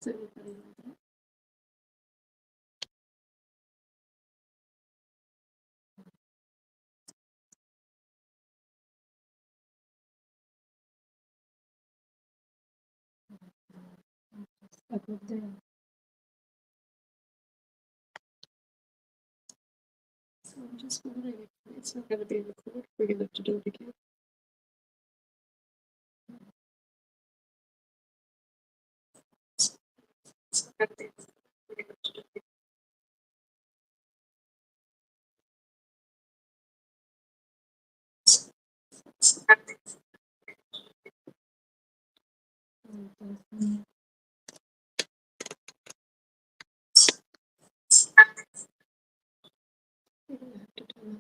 So everybody know that. A good day. So I'm just wondering if it's not going to be recorded. We're going to have to do it again. It's not going to be. We're going to have to do it again. It's not going to be. We're going to have to do it.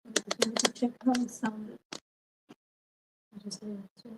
I'm going to check how it sounded. I just need to.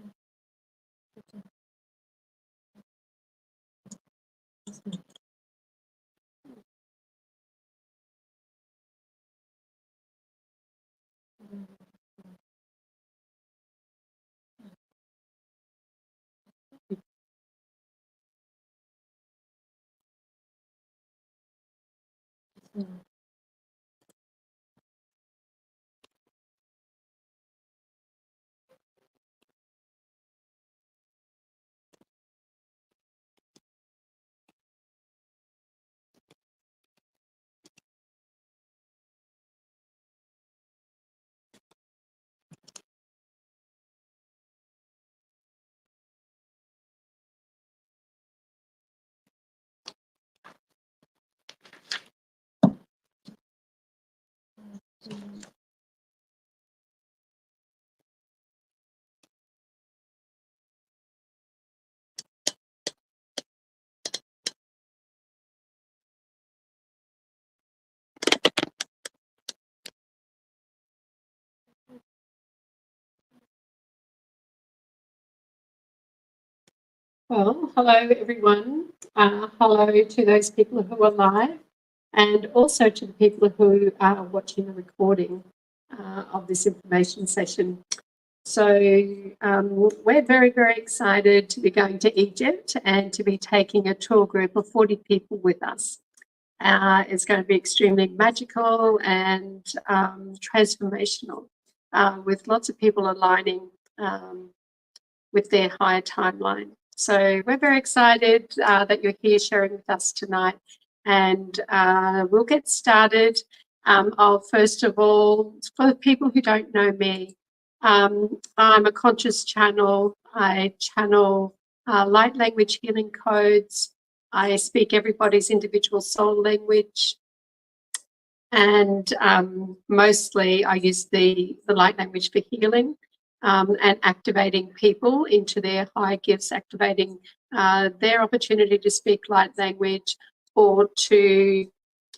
Well, hello everyone. Hello to those people who are live, and also to the people who are watching the recording of this information session. So we're very, very excited to be going to Egypt and to be taking a tour group of 40 people with us. It's going to be extremely magical and transformational, with lots of people aligning with their higher timeline. So we're very excited that you're here sharing with us tonight, and we'll get started. First of all, for the people who don't know me, I'm a conscious channel. I channel light language healing codes. I speak everybody's individual soul language, and mostly I use the light language for healing. And activating people into their high gifts, activating their opportunity to speak light language, or to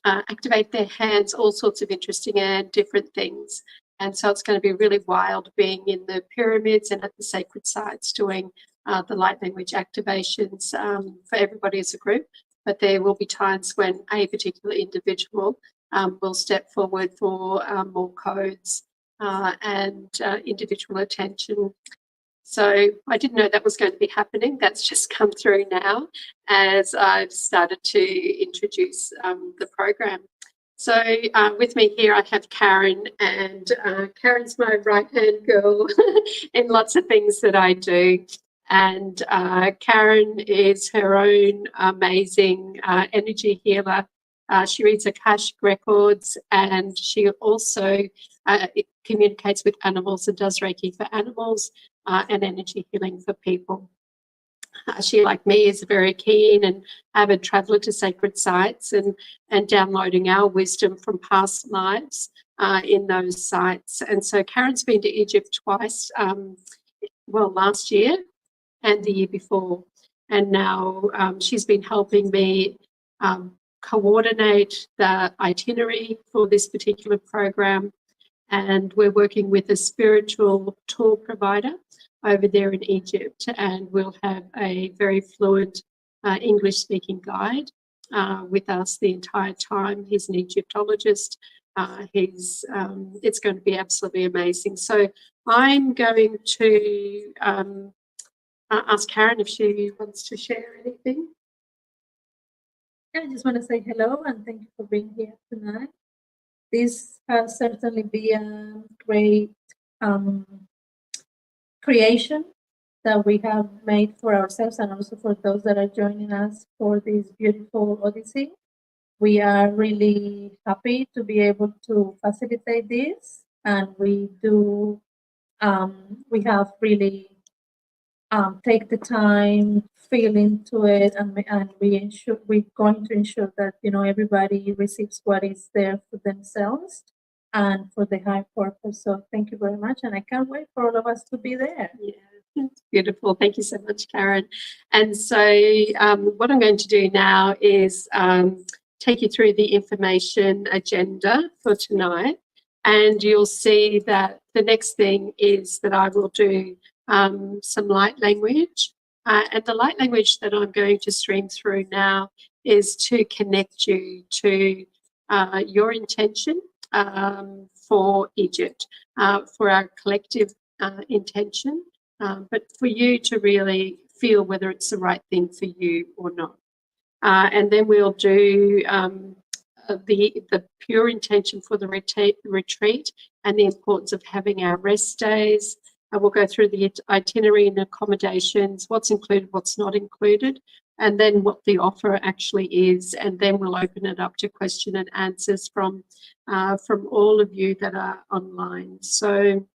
activate their hands, all sorts of interesting and different things. And so it's going to be really wild being in the pyramids and at the sacred sites doing the light language activations for everybody as a group. But there will be times when a particular individual will step forward for more codes and individual attention. So I didn't know that was going to be happening. That's just come through now as I've started to introduce the program. So with me here I have Karen, and Karen's my right-hand girl in lots of things that I do. And Karen is her own amazing energy healer. She reads Akashic records, and she also communicates with animals and does Reiki for animals and energy healing for people. She, like me, is very keen and avid traveller to sacred sites and downloading our wisdom from past lives in those sites. And so Karen's been to Egypt twice, last year and the year before. And now she's been helping me coordinate the itinerary for this particular program. And we're working with a spiritual tour provider over there in Egypt, and we'll have a very fluent English-speaking guide with us the entire time. He's an Egyptologist It's going to be absolutely amazing. So I'm going to ask Karen if she wants to share anything. I just want to say hello and thank you for being here tonight. This has certainly been a great creation that we have made for ourselves and also for those that are joining us for this beautiful Odyssey. We are really happy to be able to facilitate this, and we do. We have really take the time, feel into it, and we're going to ensure that everybody receives what is there for themselves and for the high purpose. So thank you very much, and I can't wait for all of us to be there. Yeah, beautiful. Thank you so much, Karen. And so what I'm going to do now is take you through the information agenda for tonight, and you'll see that the next thing is that I will do some light language. And the light language that I'm going to stream through now is to connect you to your intention for Egypt, for our collective intention, but for you to really feel whether it's the right thing for you or not. And then we'll do the pure intention for the retreat and the importance of having our rest days. We'll go through the itinerary and accommodations, what's included, what's not included, and then what the offer actually is. And then we'll open it up to question and answers from all of you that are online. So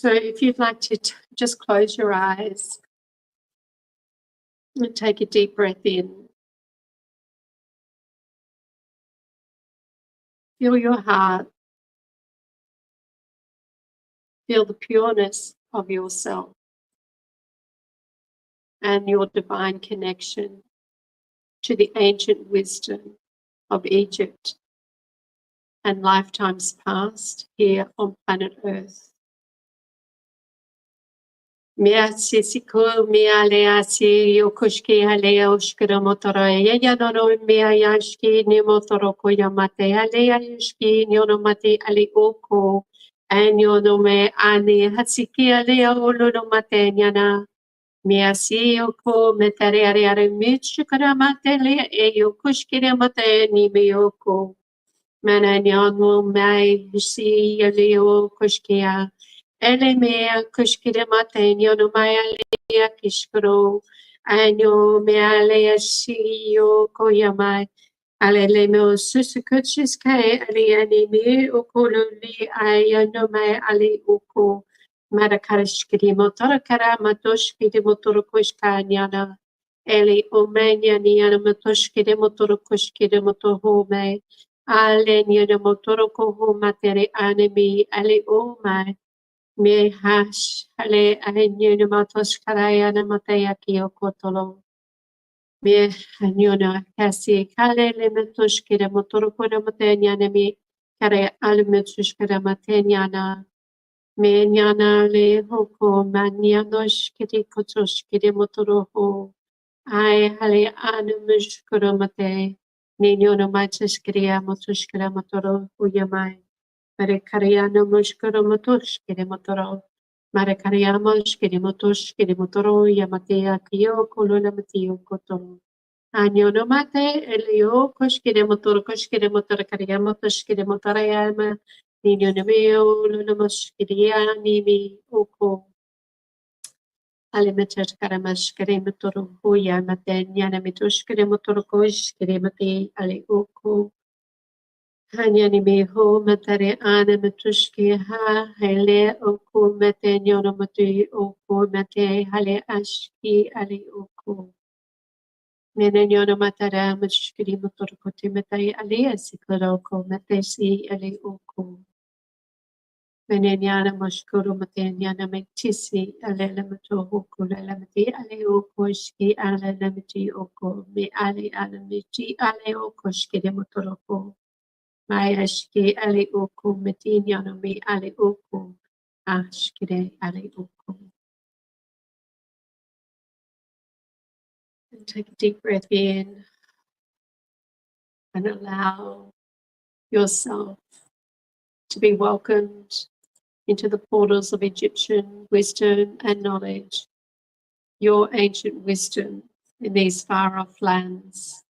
if you'd like to just close your eyes and take a deep breath in. Feel your heart. Feel the pureness of yourself and your divine connection to the ancient wisdom of Egypt and lifetimes past here on planet Earth. Mea sisiku mea leasi yokushki halea ushkira motora ya no mea yashki ni motoro koyamate halea yushki nyono mate ali oko anyo me ani hatsiki alea olo mate nyana mea si yoko metare are michukara mate le e yokushkira mate ni miyoko mana nyono mai si aleo kushkia ele mea kushkira mate nyono mai alea kishkoro anyo mea alea si yoko yamai alele mo susukuchis kai ali anime okolo li ayano mai ali oko marakarishkiri motorakara matoshkiri motorokoshka nyana eli omenya niana matoshkiri motorokoshkiri motohome ale niana motoroko matere anime ali omai me hash ale anyana matoshkara yana matayaki okotolo me anyona kasi kale le metushkira motorokora matanyana me kare ale metushkira matanyana me nyana le hoko manyanoshkiri kotoshkiri motoroho ai hale anu mushkura mate ne nyona matushkira motushkira motoro uyamai mare karyana mushkura motushkiri motoro mare karyama shkiri motushkiri motoro yamate akiyo kolona matiyo kotoro Anyono mate, elio, koshkire motor kariyama, toshkire motorayama, nino nemeo, luna moshkiria, nimi, oko, alimeter karamashkire motor, huya mate, nyana mitoshkire motor koshkire mate, ali oko, hanyani meho, matare ana mitoshki ha, hele, oko, mate, nyono mate, oko, mate, hale ashki, ali oko. Menenyono matara mashkiri motorkote metai alia sikaroko metesi ali oko. Menenyana mashkuru matenyana metisi alela matohoko lela mati ali oko shki alela mati oko me ali alamiti ali oko shkiri motoroko. Maya shki ali oko metinyana me ali oko. Ashkire ali oko. And take a deep breath in. and allow yourself to be welcomed into the portals of Egyptian wisdom and knowledge, your ancient wisdom in these far-off lands.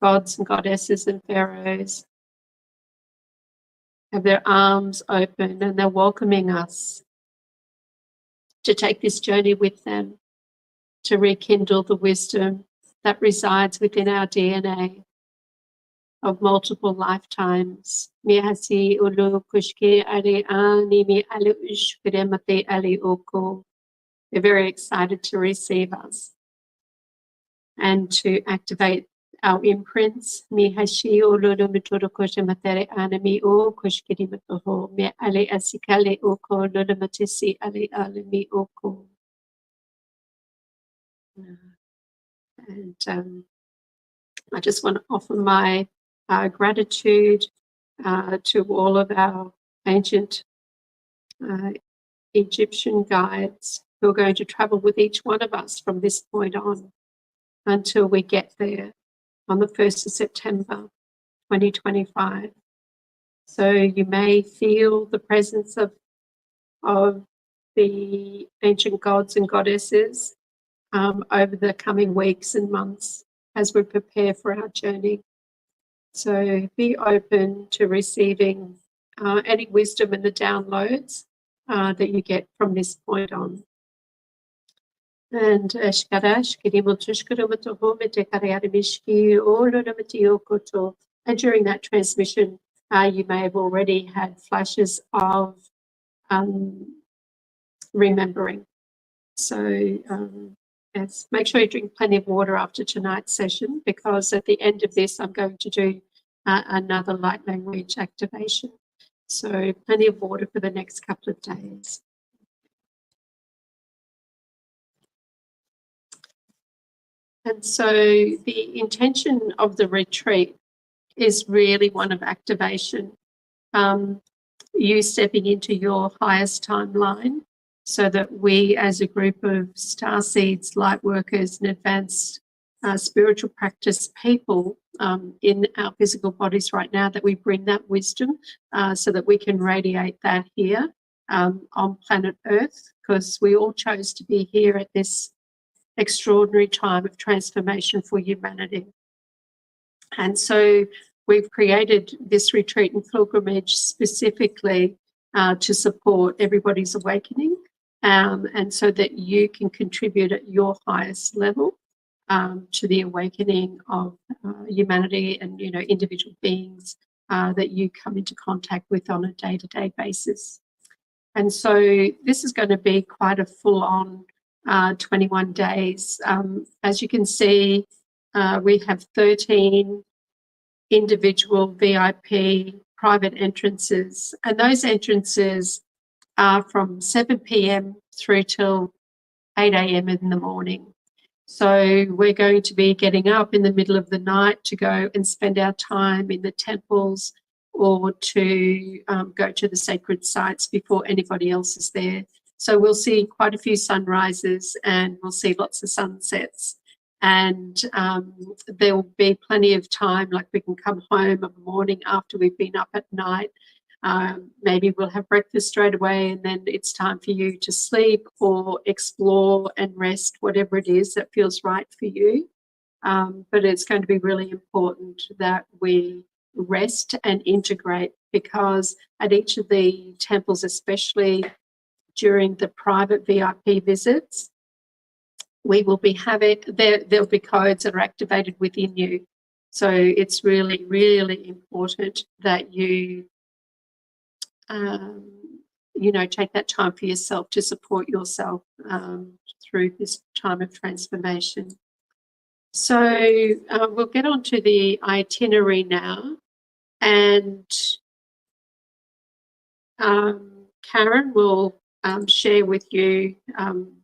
Gods and goddesses and pharaohs have their arms open and they're welcoming us to take this journey with them, to rekindle the wisdom that resides within our DNA of multiple lifetimes. Mihasi ulu kushki ali animi ali ushkuremate ali oko. They're very excited to receive us and to activate our imprints. Mihashi ulu mitoro koshimatere animi o kushkiri matoho. Me ali asikale oko lulumatisi ali alimi oko. And I just want to offer my gratitude to all of our ancient Egyptian guides who are going to travel with each one of us from this point on until we get there on the 1st of September 2025. So you may feel the presence of the ancient gods and goddesses over the coming weeks and months as we prepare for our journey. So be open to receiving any wisdom and the downloads that you get from this point on. And and during that transmission, you may have already had flashes of remembering. So yes, make sure you drink plenty of water after tonight's session, because at the end of this, I'm going to do another light language activation. So plenty of water for the next couple of days. And so the intention of the retreat is really one of activation. You stepping into your highest timeline, so that we as a group of starseeds, light workers and advanced spiritual practice people in our physical bodies right now, that we bring that wisdom so that we can radiate that here on planet Earth, because we all chose to be here at this extraordinary time of transformation for humanity. And so we've created this retreat and pilgrimage specifically to support everybody's awakening, and so that you can contribute at your highest level to the awakening of humanity and, you know, individual beings that you come into contact with on a day-to-day basis. And so this is going to be quite a full-on 21 days. As you can see, we have 13 individual VIP private entrances, and those entrances are from 7 p.m. through till 8 a.m. in the morning. So we're going to be getting up in the middle of the night to go and spend our time in the temples, or to go to the sacred sites before anybody else is there. So we'll see quite a few sunrises and we'll see lots of sunsets. And there will be plenty of time, like we can come home in the morning after we've been up at night. Maybe we'll have breakfast straight away, and then it's time for you to sleep or explore and rest, whatever it is that feels right for you. But it's going to be really important that we rest and integrate, because at each of the temples, especially during the private VIP visits, we will be having, there'll be codes that are activated within you. So it's really, really important that you, you know, take that time for yourself to support yourself through this time of transformation. So we'll get on to the itinerary now, and Karen will share with you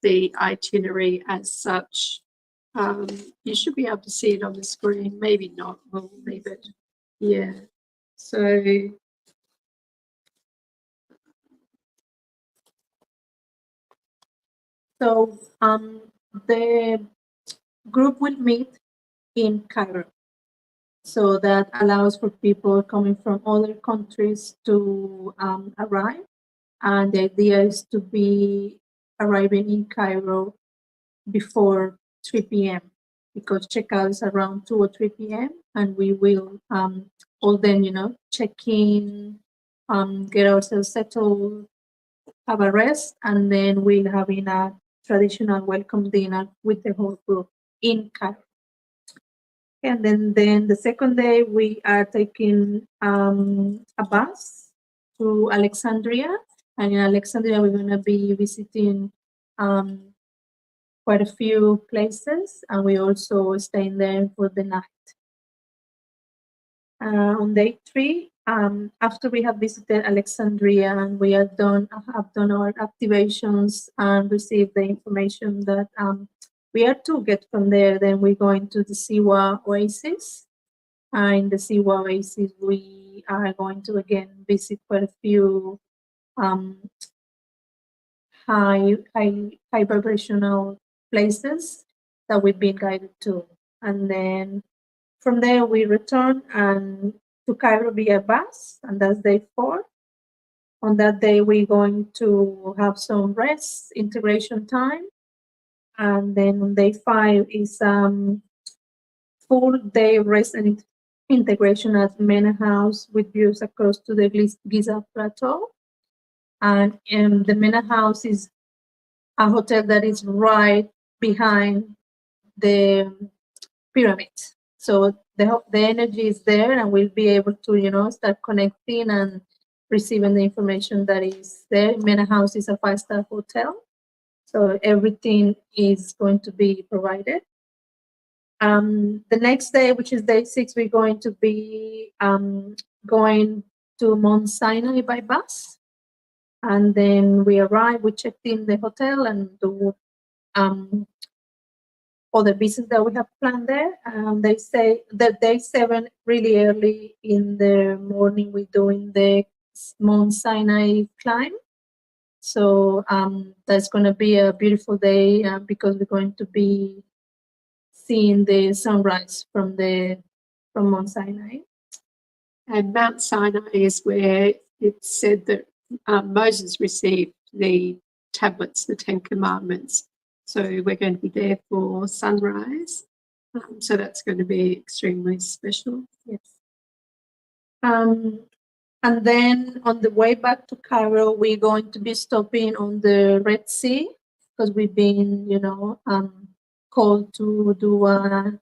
the itinerary as such. You should be able to see it on the screen. Maybe not. We'll leave it. Yeah. So the group will meet in Cairo. So that allows for people coming from other countries to arrive. And the idea is to be arriving in Cairo before 3 p.m. because checkout is around 2 or 3 p.m. And we will all then, check in, get ourselves settled, have a rest, and then we'll having a traditional welcome dinner with the whole group in Cairo. And then the second day we are taking a bus to Alexandria, and in Alexandria we're gonna be visiting quite a few places, and we also staying there for the night. On day 3, after we have visited Alexandria and we have done our activations and received the information that we are to get from there, then we're going to the Siwa Oasis. In the Siwa Oasis, we are going to again visit quite a few high vibrational places that we've been guided to, and then from there we return and to Cairo via bus, and that's day 4. On that day, we're going to have some rest, integration time, and then on day 5 is full day rest and integration at Mena House with views across to the Giza Plateau. And the Mena House is a hotel that is right behind the pyramid. So the energy is there, and we'll be able to, start connecting and receiving the information that is there. Mena House is a 5-star hotel, so everything is going to be provided. The next day, which is day 6, we're going to be going to Mount Sinai by bus, and then we arrive. We checked in the hotel and do all the business that we have planned there. They say that day 7, really early in the morning, we're doing the Mount Sinai climb. So that's going to be a beautiful day because we're going to be seeing the sunrise from Mount Sinai. And Mount Sinai is where it's said that Moses received the tablets, the 10 Commandments. So we're going to be there for sunrise. So that's going to be extremely special. Yes. And then on the way back to Cairo, we're going to be stopping on the Red Sea because we've been, called to do an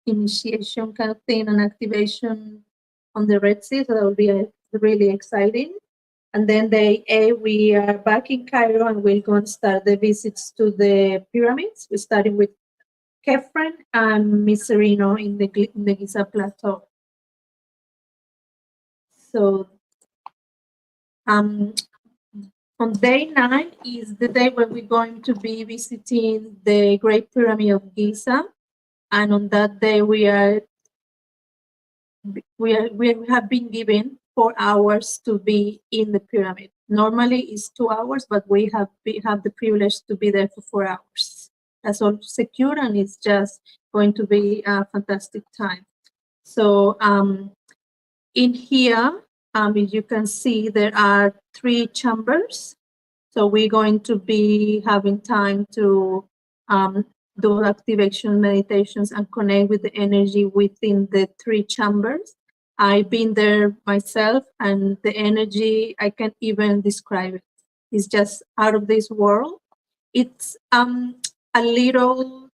initiation kind of thing, an activation on the Red Sea. So that will be really exciting. And then day 8, we are back in Cairo, and we're going to start the visits to the pyramids. We're starting with Kefren and Miserino in the Giza Plateau. So on day 9 is the day when we're going to be visiting the Great Pyramid of Giza, and on that day we have been given 4 hours to be in the pyramid. Normally it's 2 hours, but we have the privilege to be there for 4 hours. That's all secure, and it's just going to be a fantastic time. So in here, as you can see, there are 3 chambers. So we're going to be having time to do activation meditations and connect with the energy within the 3 chambers. I've been there myself, and the energy, I can't even describe it. It's just out of this world. It's a little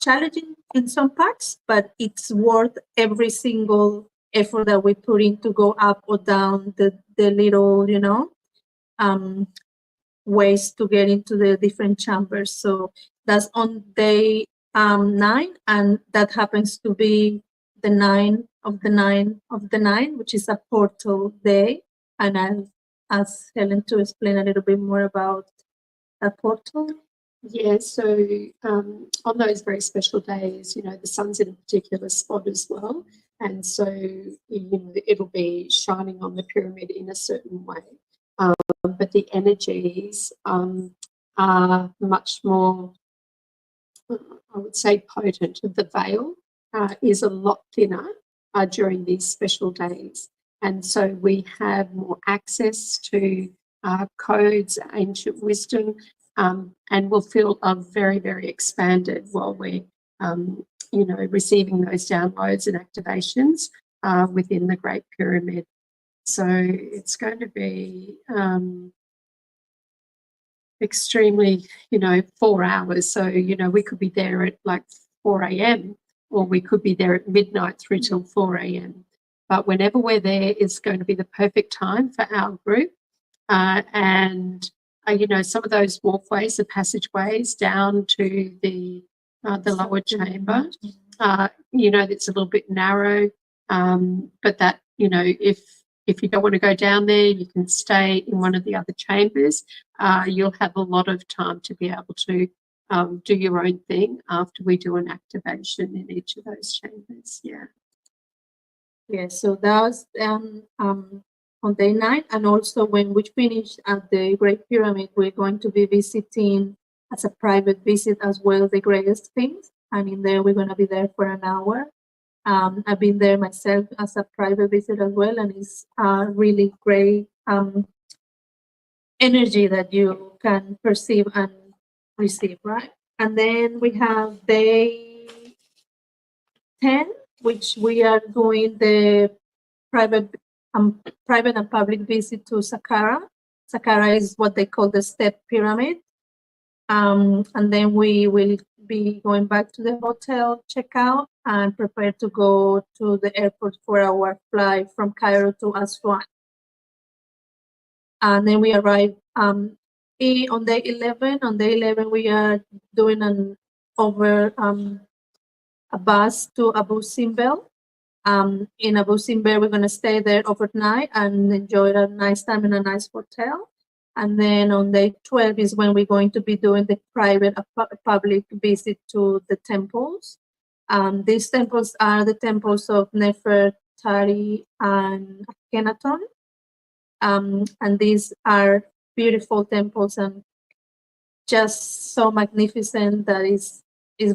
challenging in some parts, but it's worth every single effort that we put in to go up or down the little, ways to get into the different chambers. So that's on day 9, and that happens to be the 9 of the 9 of the 9, which is a portal day. And I'll ask Helen to explain a little bit more about that portal. Yeah, so on those very special days, the sun's in a particular spot as well. And so, it'll be shining on the pyramid in a certain way. But the energies are much more I would say potent. The veil is a lot thinner during these special days. And so we have more access to codes, ancient wisdom, and we'll feel very, very expanded while we're, receiving those downloads and activations within the Great Pyramid. So it's going to be extremely, 4 hours. So, we could be there at like 4 a.m. or we could be there at midnight through till 4 a.m. But whenever we're there is going to be the perfect time for our group. Some of those walkways, the passageways down to the lower chamber, it's a little bit narrow, but that, if you don't want to go down there, you can stay in one of the other chambers. You'll have a lot of time to be able to do your own thing after we do an activation in each of those chambers. Yeah. Yeah, so that was on day 9, and also when we finish at the Great Pyramid, we're going to be visiting as a private visit as well the greatest things, and in there we're going to be there for an hour. I've been there myself as a private visit as well, and it's a really great energy that you can perceive and receive, right? And then we have day 10, which we are doing the private and public visit to Saqqara. Saqqara is what they call the step pyramid. And then we will be going back to the hotel, check out, and prepare to go to the airport for our flight from Cairo to Aswan. And then we arrive on day 11. On day 11, we are doing a bus to Abu Simbel. In Abu Simbel, we're going to stay there overnight and enjoy a nice time in a nice hotel. And then on day 12 is when we're going to be doing the private public visit to the temples. These temples are the temples of Nefertari and Akhenaton. And these are beautiful temples and just so magnificent that is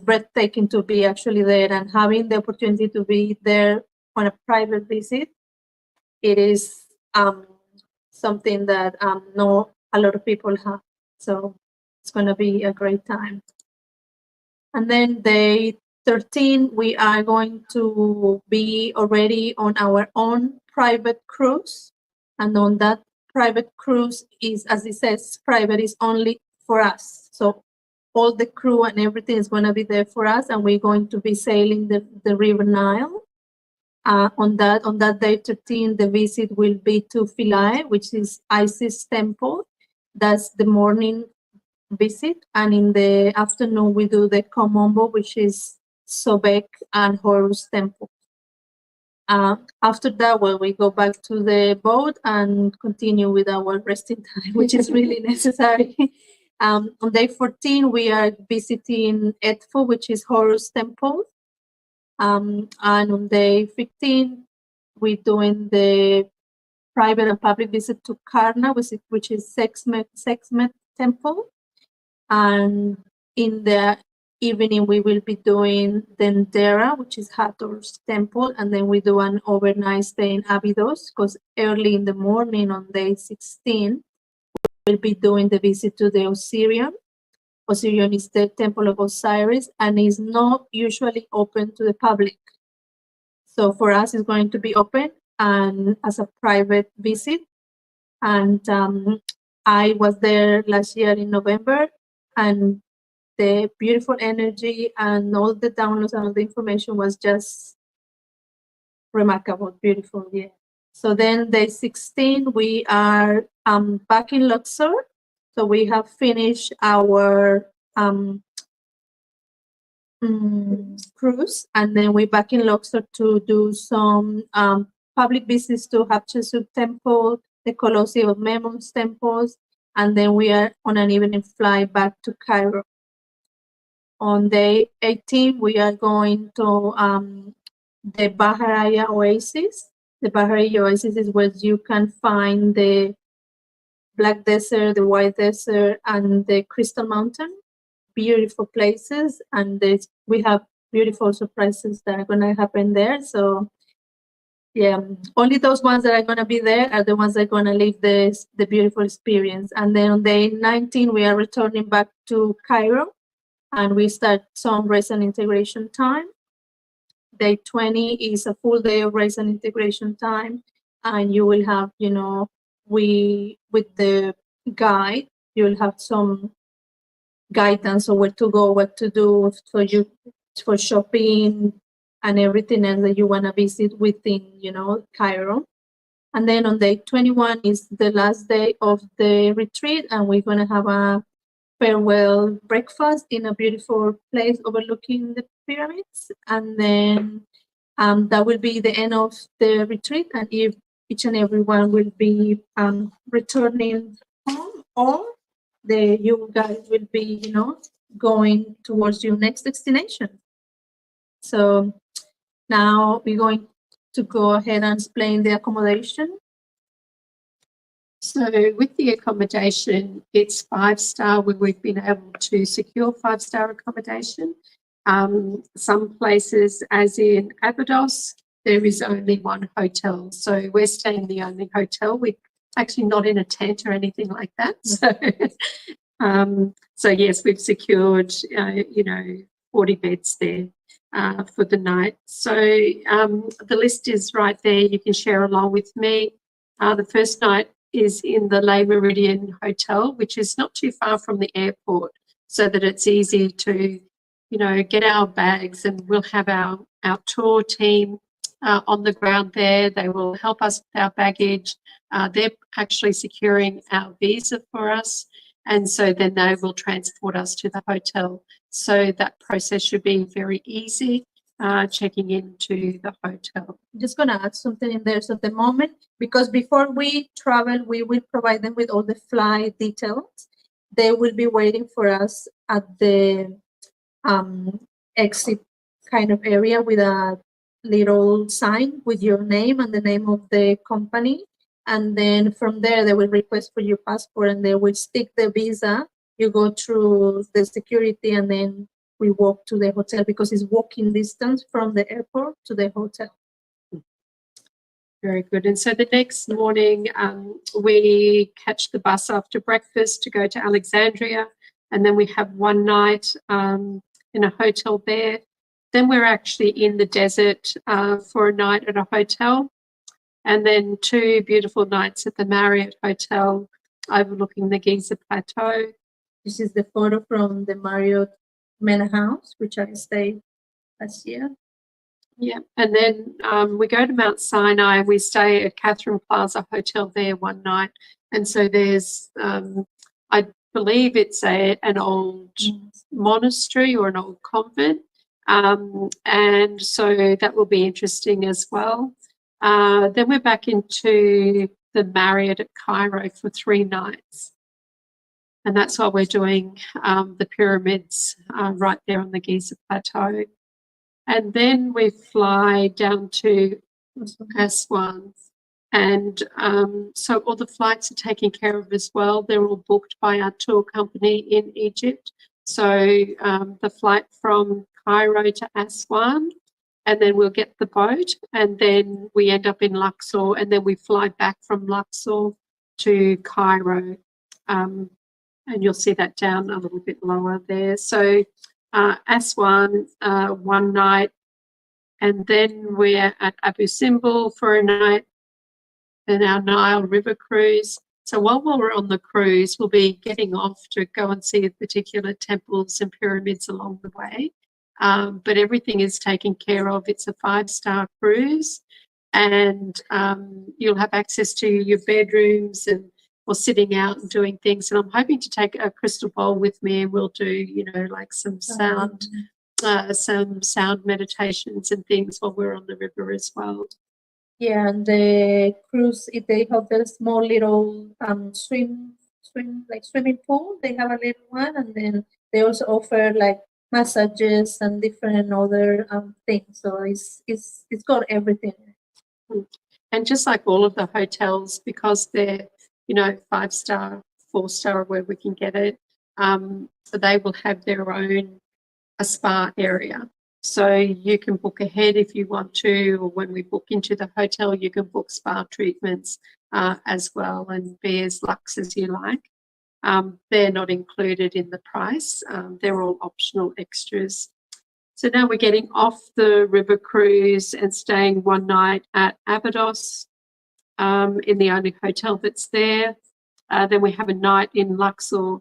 breathtaking to be actually there, and having the opportunity to be there on a private visit. It is something that not a lot of people have. So it's going to be a great time. And then day 13, we are going to be already on our own private cruise. And on that private cruise is, as it says, private is only for us. So all the crew and everything is going to be there for us, and we're going to be sailing the river Nile. On that day 13, the visit will be to Philae, which is Isis temple. That's the morning visit, and in the afternoon we do the Komombo, which is Sobek and Horus temple. After that, we go back to the boat and continue with our resting time, which is really necessary. On day 14, we are visiting Edfu, which is Horus temple. And on day 15, we're doing the private and public visit to Karna, which is Sekhmet temple. And in the evening, we will be doing Dendera, which is Hathor's temple. And then we do an overnight stay in Abydos, because early in the morning on day 16, we'll be doing the visit to the Osirian. Osirian is the temple of Osiris and is not usually open to the public. So for us, it's going to be open and as a private visit. And I was there last year in November, and the beautiful energy and all the downloads and all the information was just remarkable, beautiful. Yeah. So then day 16, we are back in Luxor. So we have finished our cruise, and then we're back in Luxor to do some public visits to Hatshepsut temple, the Colosseum of Memnon's temples, and then we are on an evening flight back to Cairo. On day 18, we are going to the Baharaya Oasis. The Baharaya Oasis is where you can find the Black Desert, the White Desert, and the Crystal Mountain. beautiful places, and we have beautiful surprises that are going to happen there. So yeah, only those ones that are going to be there are the ones that are going to live the beautiful experience. And then on day 19, we are returning back to Cairo, and we start some rest and integration time. Day 20 is a full day of rest and integration time, and you will have, with the guide, you will have some guidance on where to go, what to do for shopping and everything else that you want to visit within, Cairo. And then on day 21 is the last day of the retreat, and we're going to have a farewell breakfast in a beautiful place overlooking the pyramids. And then that will be the end of the retreat, and if each and everyone will be returning home, or you guys will be, going towards your next destination. So now we're going to go ahead and explain the accommodation. So with the accommodation, it's 5-star where we've been able to secure 5-star accommodation. Some places, as in Abydos, there is only one hotel. So we're staying in the only hotel. We're actually not in a tent or anything like that. So yes, we've secured, 40 beds there for the night. So the list is right there. You can share along with me. The first night is in the Le Méridien Hotel, which is not too far from the airport, so that it's easy to, get our bags, and we'll have our tour team on the ground there. They will help us with our baggage. They're actually securing our visa for us, and so then they will transport us to the hotel. So that process should be very easy, checking into the hotel. I'm just going to add something in there. So at the moment, because before we travel, we will provide them with all the flight details. They will be waiting for us at the exit kind of area with a little sign with your name and the name of the company. And then from there, they will request for your passport, and they will stick the visa. You go through the security, and then we walk to the hotel, because it's walking distance from the airport to the hotel. Very good. And so the next morning, we catch the bus after breakfast to go to Alexandria, and then we have one night in a hotel there. Then we're actually in the desert for a night at a hotel, and then 2 beautiful nights at the Marriott Hotel overlooking the Giza Plateau. This is the photo from the Marriott Mena House, which I stayed last year. Yeah, and then we go to Mount Sinai, and we stay at Catherine Plaza Hotel there one night. And so there's, I believe it's an old monastery or an old convent, and so that will be interesting as well. Then we're back into the Marriott at Cairo for 3 nights. And that's why we're doing the pyramids right there on the Giza Plateau. And then we fly down to Aswan. And so all the flights are taken care of as well. They're all booked by our tour company in Egypt. So the flight from Cairo to Aswan, and then we'll get the boat, and then we end up in Luxor, and then we fly back from Luxor to Cairo. And you'll see that down a little bit lower there. So Aswan, one night, and then we're at Abu Simbel for a night, then our Nile River cruise. So while we're on the cruise, we'll be getting off to go and see particular temples and pyramids along the way. But everything is taken care of. It's a 5-star cruise, and you'll have access to your bedrooms or sitting out and doing things. And I'm hoping to take a crystal bowl with me, and we'll do, like some sound meditations and things while we're on the river as well. Yeah, and the cruise, if they have a small little swimming pool, they have a little one, and then they also offer like massages and different other things. So it's got everything. And just like all of the hotels, because they're 5-star, 4-star where we can get it, they will have their own a spa area. So you can book ahead if you want to, or when we book into the hotel, you can book spa treatments as well and be as luxe as you like. They're not included in the price. They're all optional extras. So now we're getting off the river cruise and staying one night at Abydos in the only hotel that's there. Then we have a night in Luxor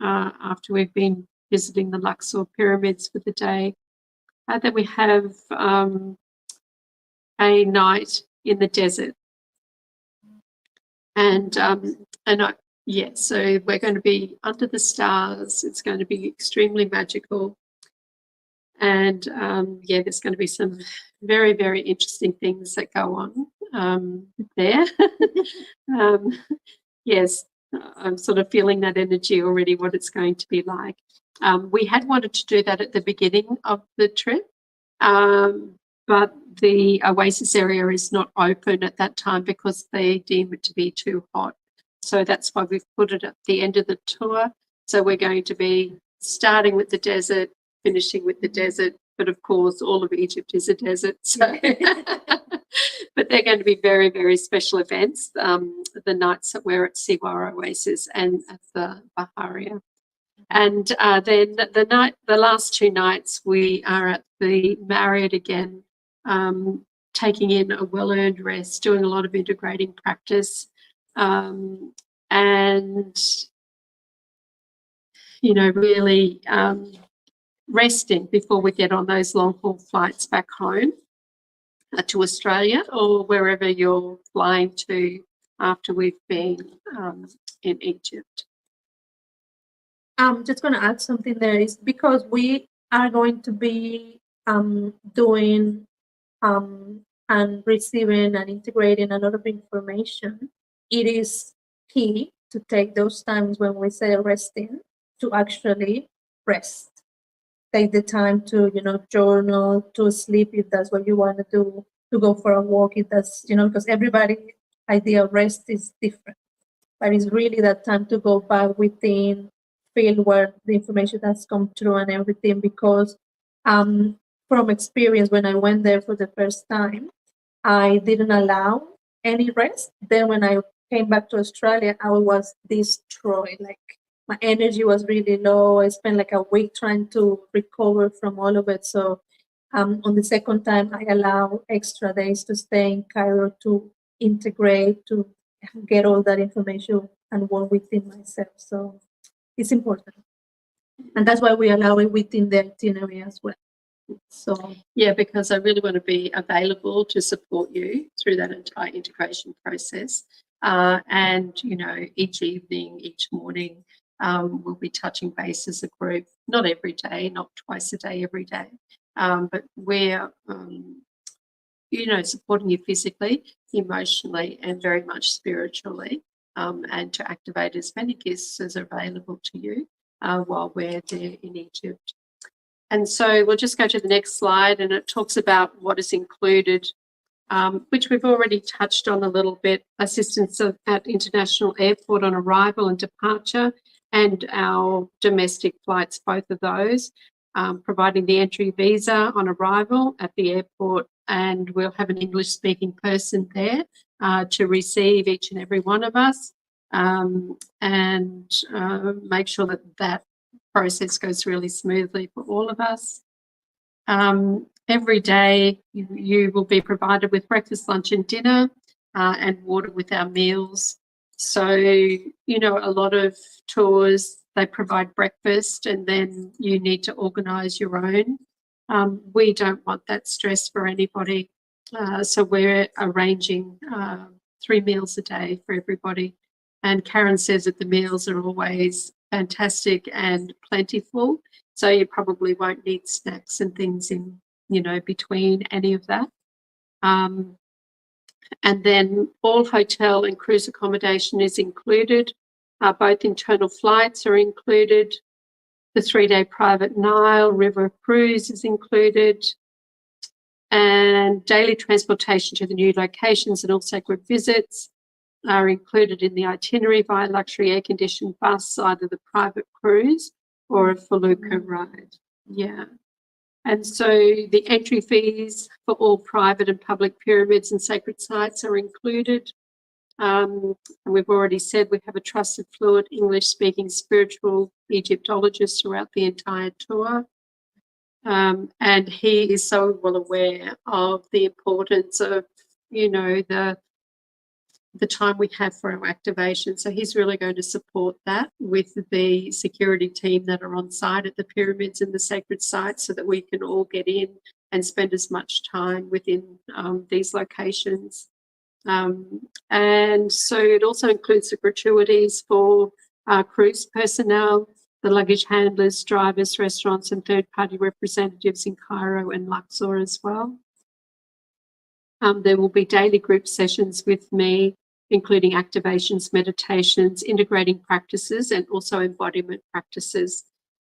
after we've been visiting the Luxor pyramids for the day. Then we have a night in the desert. So we're going to be under the stars. It's going to be extremely magical. And there's going to be some very, very interesting things that go on there. Yes, I'm sort of feeling that energy already, what it's going to be like. We had wanted to do that at the beginning of the trip, but the Oasis area is not open at that time because they deem it to be too hot. So that's why we've put it at the end of the tour. So we're going to be starting with the desert, finishing with the desert, but of course all of Egypt is a desert. So but they're going to be very, very special events, the nights that we're at Siwa Oasis and at the Baharia. And then the last 2 nights we are at the Marriott again, taking in a well-earned rest, doing a lot of integrating practice, and really resting before we get on those long-haul flights back home to Australia or wherever you're flying to after we've been in Egypt. I'm just going to add something there is because we are going to be doing and receiving and integrating a lot of information. It is key to take those times when we say resting to actually rest. Take the time to, journal, to sleep if that's what you want to do, to go for a walk if that's, because everybody's idea of rest is different. But it's really that time to go back within, feel where the information has come through and everything, because from experience, when I went there for the first time, I didn't allow any rest. Then when I came back to Australia, I was destroyed. Like my energy was really low. I spent like a week trying to recover from all of it. So on the second time, I allow extra days to stay in Cairo to integrate, to get all that information and work within myself. So it's important. And that's why we allow it within the itinerary as well. So yeah, because I really want to be available to support you through that entire integration process. And, each evening, each morning, we'll be touching base as a group, not every day, not twice a day, every day. But we're, supporting you physically, emotionally, and very much spiritually, and to activate as many gifts as are available to you while we're there in Egypt. And so we'll just go to the next slide, and it talks about what is included, which we've already touched on a little bit: assistance at international airport on arrival and departure, and our domestic flights, both of those, providing the entry visa on arrival at the airport, and we'll have an English-speaking person there to receive each and every one of us, and make sure that process goes really smoothly for all of us. Every day you will be provided with breakfast, lunch and dinner and water with our meals. So, a lot of tours, they provide breakfast and then you need to organise your own. We don't want that stress for anybody. So we're arranging 3 meals a day for everybody. And Karen says that the meals are always fantastic and plentiful. So you probably won't need snacks and things in, between any of that. And then all hotel and cruise accommodation is included. Both internal flights are included. The 3-day private Nile river cruise is included. And daily transportation to the new locations and also group visits. are included in the itinerary via luxury air-conditioned bus, either the private cruise or a felucca ride. Yeah. And so the entry fees for all private and public pyramids and sacred sites are included. And we've already said we have a trusted, fluent, English-speaking spiritual Egyptologist throughout the entire tour. And he is so well aware of the importance of, you know, the time we have for our activation. So he's really going to support that with the security team that are on site at the pyramids and the sacred sites, so that we can all get in and spend as much time within these locations. And so it also includes the gratuities for cruise personnel, the luggage handlers, drivers, restaurants, and third-party representatives in Cairo and Luxor as well. There will be daily group sessions with me, including activations, meditations, integrating practices, and also embodiment practices.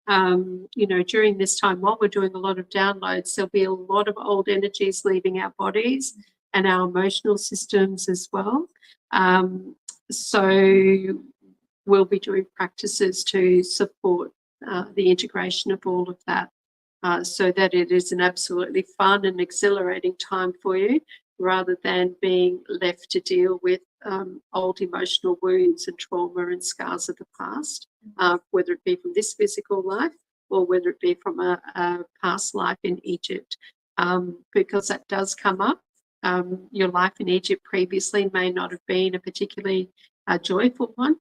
You know, during this time, while we're doing a lot of downloads, there'll be a lot of old energies leaving our bodies and our emotional systems as well. So we'll be doing practices to support the integration of all of that, so that it is an absolutely fun and exhilarating time for you, rather than being left to deal with old emotional wounds and trauma and scars of the past, whether it be from this physical life or whether it be from a past life in Egypt, because that does come up. Your life in Egypt previously may not have been a particularly joyful one,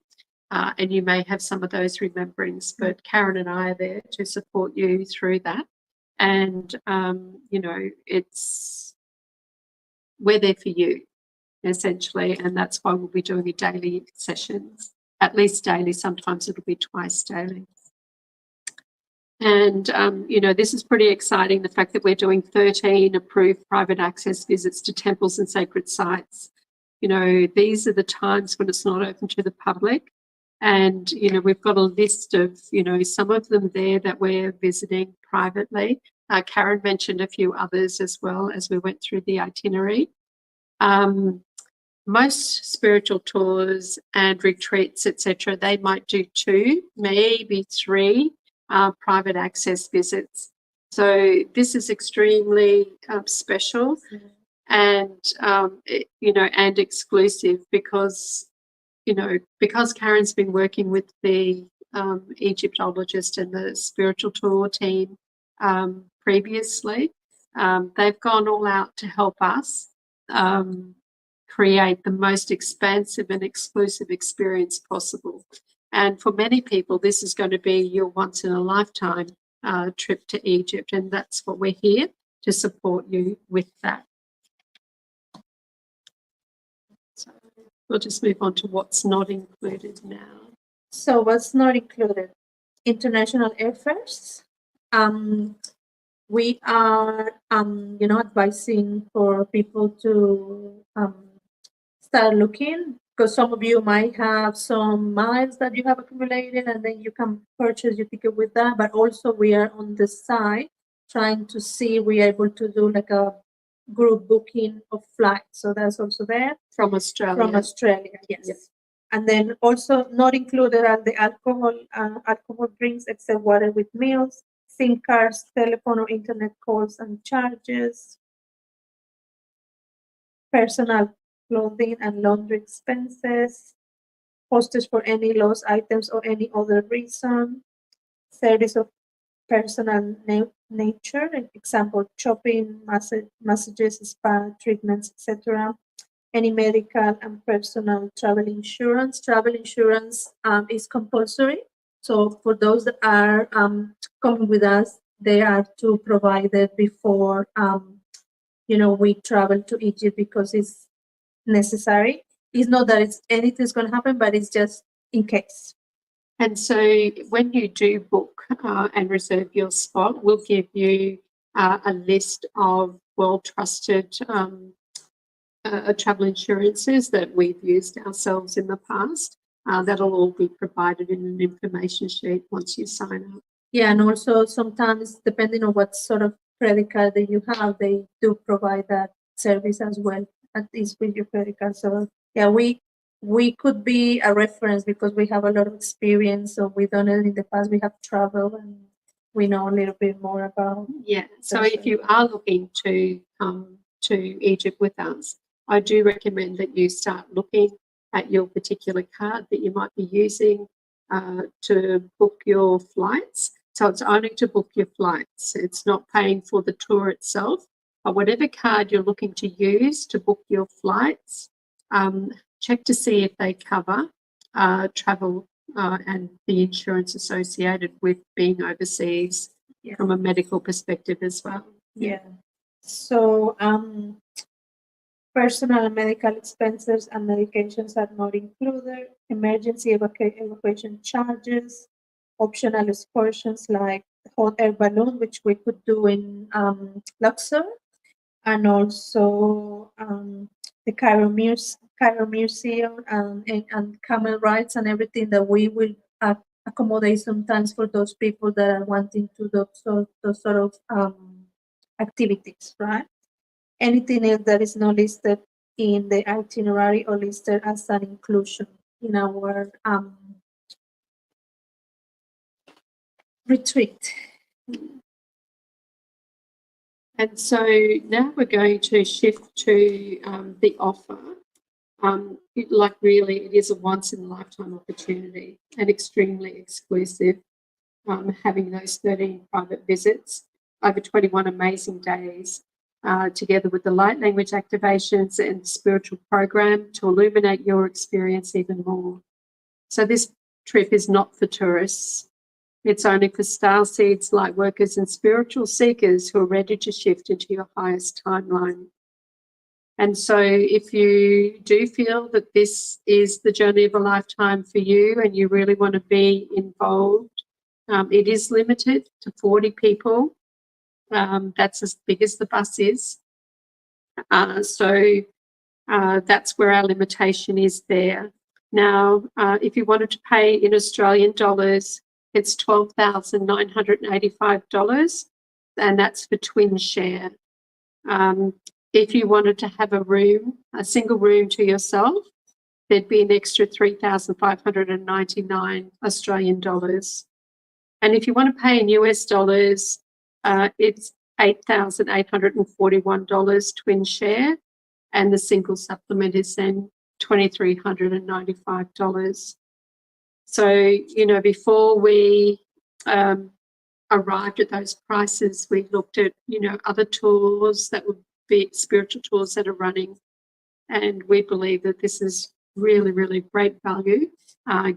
and you may have some of those rememberings, but Karen and I are there to support you through that. And, you know, we're there for you, essentially, and that's why we'll be doing a daily sessions, at least daily. Sometimes it'll be twice daily. And, you know, this is pretty exciting, the fact that we're doing 13 approved private access visits to temples and sacred sites. You know, these are the times when it's not open to the public. And, you know, we've got a list of, you know, some of them there that we're visiting privately. Karen mentioned a few others as well as we went through the itinerary. Most spiritual tours and retreats, etc., they might do 2, maybe 3 private access visits. So this is extremely special and, you know, and exclusive, because, you know, because Karen's been working with the Egyptologist and the spiritual tour team previously. They've gone all out to help us create the most expansive and exclusive experience possible. And for many people, this is going to be your once-in-a-lifetime trip to Egypt, and that's what we're here to support you with that. So we'll just move on to what's not included now. So what's not included? International airfares. We are, you know, advising for people to start looking, because some of you might have some miles that you have accumulated, and then you can purchase your ticket with that. But also we are on the side trying to see we are able to do like a group booking of flights. So that's also there. From Australia. From Australia, yes. Yep. And then also not included are the alcohol drinks except water with meals, SIM cards, telephone or internet calls and charges, personal clothing and laundry expenses, postage for any lost items or any other reason, service of personal nature, example, shopping, massages, spa, treatments, etc. Any medical and personal travel insurance. Travel insurance is compulsory. So for those that are coming with us, they are to provide it before you know, we travel to Egypt, because it's necessary. It's not that anything's going to happen, but it's just in case. And so when you do book and reserve your spot, we'll give you a list of well-trusted travel insurances that we've used ourselves in the past. That'll all be provided in an information sheet once you sign up. Yeah, and also sometimes, depending on what sort of credit card that you have, they do provide that service as well, at least with your credit card. So yeah, we we could be a reference because we have a lot of experience. So we've done it in the past. We have traveled and we know a little bit more about. Yeah. So if you are looking to come to Egypt with us, I do recommend that you start looking at your particular card that you might be using to book your flights. So it's only to book your flights. It's not paying for the tour itself. But whatever card you're looking to use to book your flights, check to see if they cover travel and the insurance associated with being overseas from a medical perspective as well. Yeah. So personal and medical expenses and medications are not included. Emergency evacuation charges, optional excursions like hot air balloon, which we could do in Luxor, and also the Cairo Museum and camel rides and everything that we will accommodate sometimes for those people that are wanting to do those sort of activities, right? Anything else that is not listed in the itinerary or listed as an inclusion in our retreat. And so now we're going to shift to the offer. Really, it is a once-in-a-lifetime opportunity and extremely exclusive, having those 13 private visits over 21 amazing days, together with the light language activations and spiritual program to illuminate your experience even more. So this trip is not for tourists. It's only for star seeds, light workers and spiritual seekers who are ready to shift into your highest timeline. And so if you do feel that this is the journey of a lifetime for you and you really want to be involved, it is limited to 40 people. That's as big as the bus is. So that's where our limitation is there. Now, if you wanted to pay in Australian dollars, it's $12,985, and that's for twin share. If you wanted to have a room, a single room to yourself, there'd be an extra 3,599 Australian dollars. And if you want to pay in US dollars, it's $8,841 twin share, and the single supplement is then $2,395. So, you know, before we arrived at those prices, we looked at, you know, other tours that would be spiritual tours that are running. And we believe that this is really, really great value,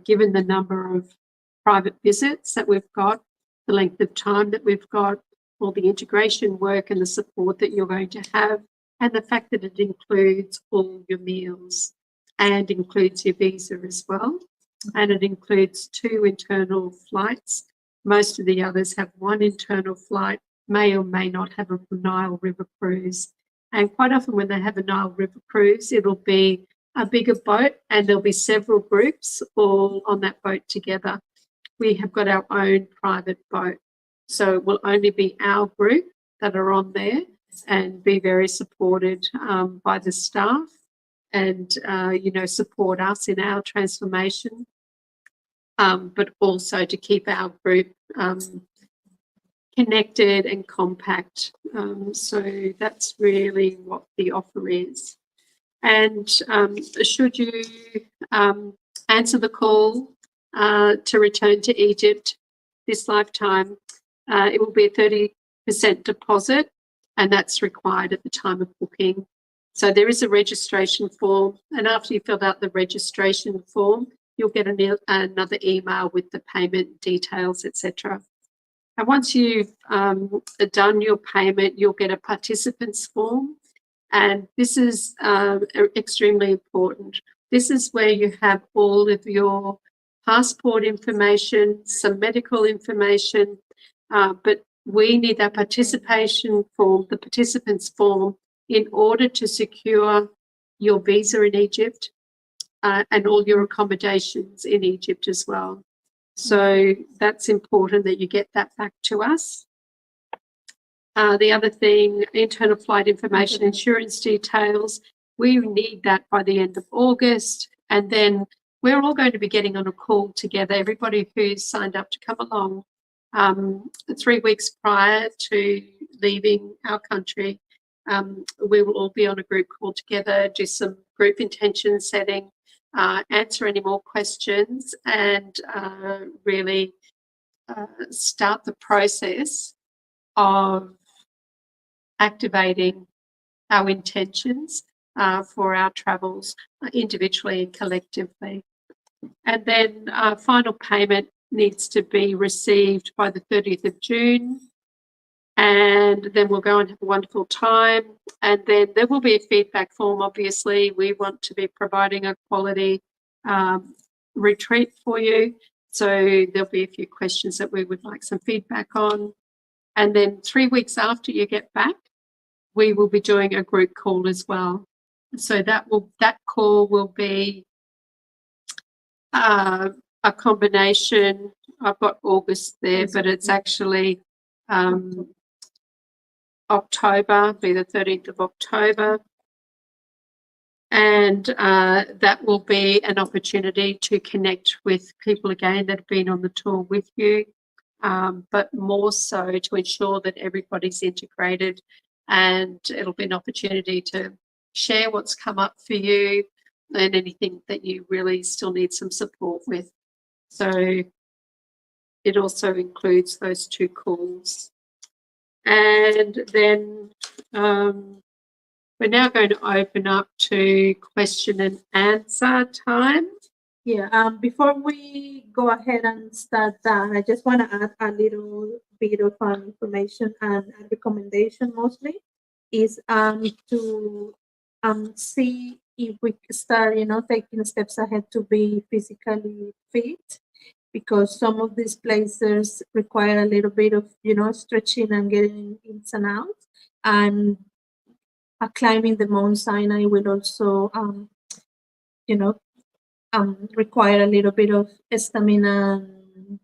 given the number of private visits that we've got, the length of time that we've got, all the integration work and the support that you're going to have, and the fact that it includes all your meals and includes your visa as well. And it includes 2 internal flights. Most of the others have 1 internal flight, may or may not have a Nile River cruise. And quite often when they have a Nile River cruise, it'll be a bigger boat and there'll be several groups all on that boat together. We have got our own private boat. So it will only be our group that are on there and be very supported by the staff and, you know, support us in our transformation, but also to keep our group connected and compact. So that's really what the offer is. And should you answer the call to return to Egypt this lifetime, it will be a 30% deposit, and that's required at the time of booking. So there is a registration form, and after you filled out the registration form, you'll get another email with the payment details, etc. And once you've done your payment, you'll get a participants form, and this is extremely important. This is where you have all of your passport information, some medical information, but we need that participation form, the participants form, in order to secure your visa in Egypt and all your accommodations in Egypt as well. So that's important that you get that back to us. The other thing, internal flight information, insurance details, we need that by the end of August, And then we're all going to be getting on a call together, everybody who's signed up to come along 3 weeks prior to leaving our country. We will all be on a group call together, do some group intention setting, answer any more questions, and really start the process of activating our intentions for our travels individually and collectively. And then final payment needs to be received by the 30th of June. And then we'll go and have a wonderful time. And then there will be a feedback form, obviously. We want to be providing a quality retreat for you. So there'll be a few questions that we would like some feedback on. And then 3 weeks after you get back, we will be doing a group call as well. So that call will be a combination. I've got August there, but it's actually October, be the 13th of October. And that will be an opportunity to connect with people again that have been on the tour with you, but more so to ensure that everybody's integrated, and it'll be an opportunity to share what's come up for you and anything that you really still need some support with. So it also includes those 2 calls. And then we're now going to open up to question and answer time. Yeah, before we go ahead and start that, I just want to add a little bit of information and a recommendation mostly is to see if we start, taking steps ahead to be physically fit, because some of these places require a little bit of, stretching and getting in and out. And climbing the Mount Sinai will also, require a little bit of stamina and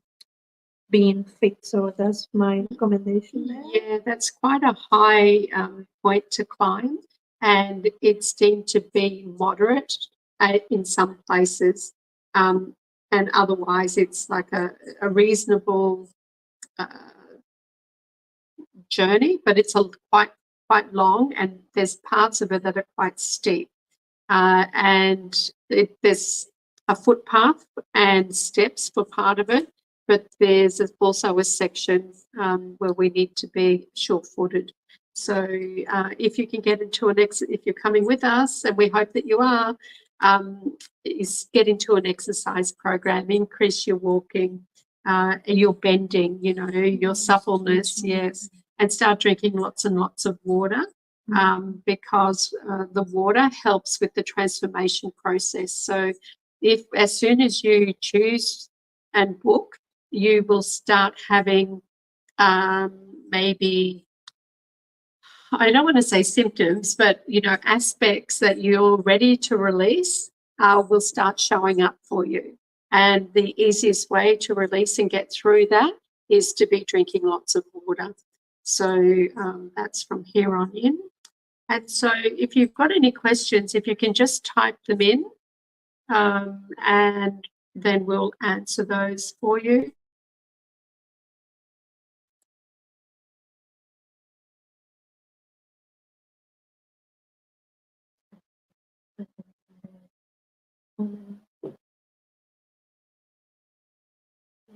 being fit. So that's my recommendation there. Yeah, that's quite a high point to climb, and it's deemed to be moderate in some places, and otherwise it's like a reasonable journey, but it's quite long, and there's parts of it that are quite steep, and there's a footpath and steps for part of it, but there's also a section where we need to be sure-footed. So if you can get into if you're coming with us, and we hope that you are, is get into an exercise program, increase your walking, your bending, your suppleness, yes, and start drinking lots and lots of water, because the water helps with the transformation process. So if as soon as you choose and book, you will start having maybe, I don't want to say symptoms, but, aspects that you're ready to release will start showing up for you. And the easiest way to release and get through that is to be drinking lots of water. So that's from here on in. And so if you've got any questions, if you can just type them in, and then we'll answer those for you.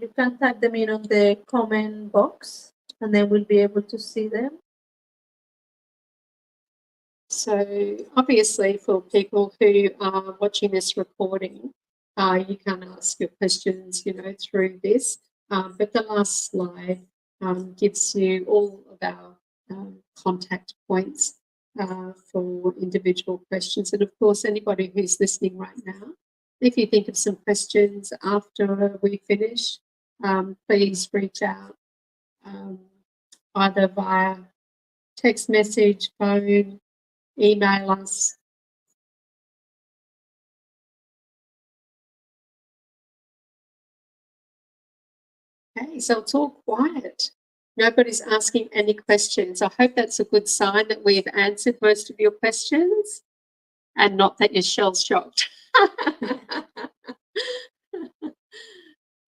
You can type them in on the comment box, and then we'll be able to see them. So obviously for people who are watching this recording, you can ask your questions, through this. But the last slide gives you all of our contact points for individual questions. And of course, anybody who's listening right now, if you think of some questions after we finish, please reach out either via text message, phone, email us. Okay, so it's all quiet. Nobody's asking any questions. I hope that's a good sign that we've answered most of your questions and not that you're shell-shocked.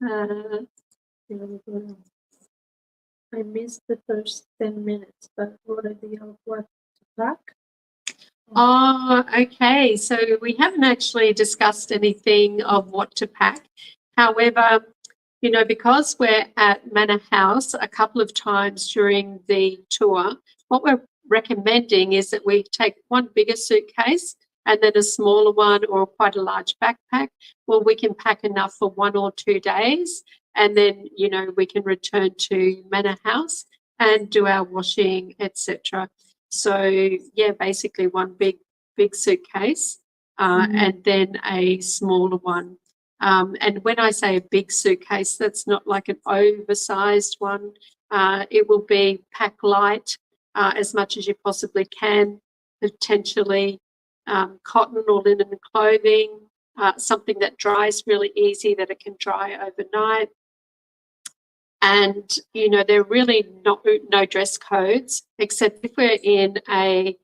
Uh, I missed the first 10 minutes, but already of what to pack. Oh, okay. So we haven't actually discussed anything of what to pack. However, you know, because we're at Mena House a couple of times during the tour, what we're recommending is that we take one bigger suitcase and then a smaller one or quite a large backpack. Well, we can pack enough for 1 or 2 days, and then, you know, we can return to Mena House and do our washing, etc. So yeah, basically one big suitcase and then a smaller one. And when I say a big suitcase, that's not like an oversized one. It will be pack light as much as you possibly can, potentially cotton or linen clothing, something that dries really easy, that it can dry overnight. And, you know, there are really no dress codes, except if we're in a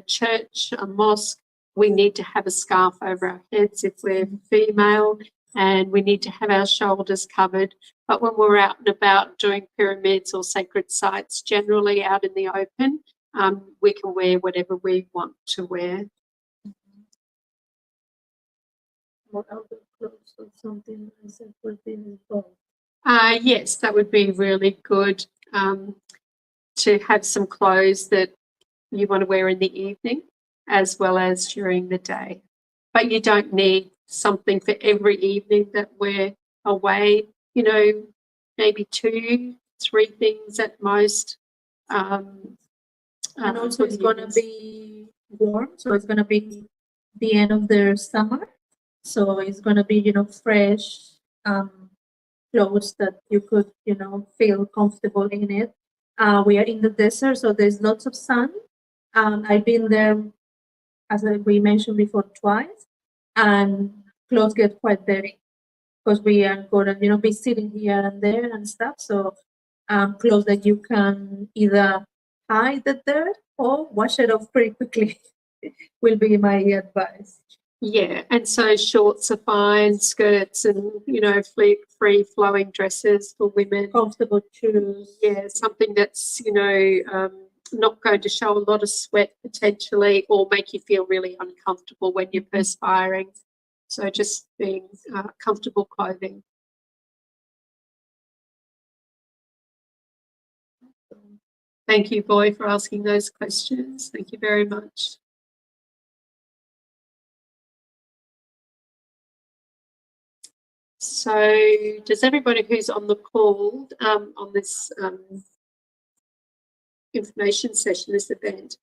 church, a mosque, we need to have a scarf over our heads if we're female, and we need to have our shoulders covered. But when we're out and about doing pyramids or sacred sites, generally out in the open, we can wear whatever we want to wear. Or outer clothes or something as it would be involved. Yes, that would be really good to have some clothes that you want to wear in the evening as well as during the day. But you don't need something for every evening that we're away, you know, maybe 2, 3 things at most. And also it's going to be warm, so it's going to be the end of the summer. So it's going to be, you know, fresh clothes that you could, you know, feel comfortable in it. We are in the desert, so there's lots of sun. I've been there, as we mentioned before, twice, and clothes get quite dirty because we are going to, you know, be sitting here and there and stuff. So clothes that you can either hide the dirt or wash it off pretty quickly will be my advice. Yeah, and so shorts are fine, skirts and, you know, free flowing dresses for women. Comfortable shoes. Yeah, something that's, you know, not going to show a lot of sweat potentially or make you feel really uncomfortable when you're perspiring. So just being comfortable clothing. Thank you, Boy, for asking those questions. Thank you very much. So does everybody who's on the call on this information session, this event,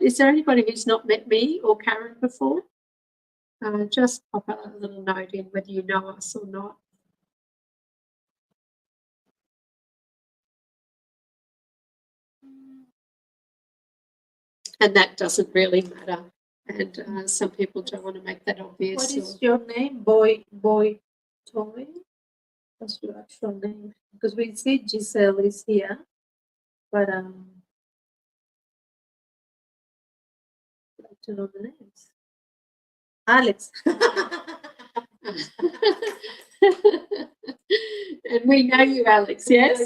is there anybody who's not met me or Karen before? Just pop a little note in whether you know us or not. And that doesn't really matter. And some people don't want to make that obvious. What is your name? Boy Toy? What's your actual name? Because we see Giselle is here, but I'd like to know the names. Alex. And we know you, Alex, yes?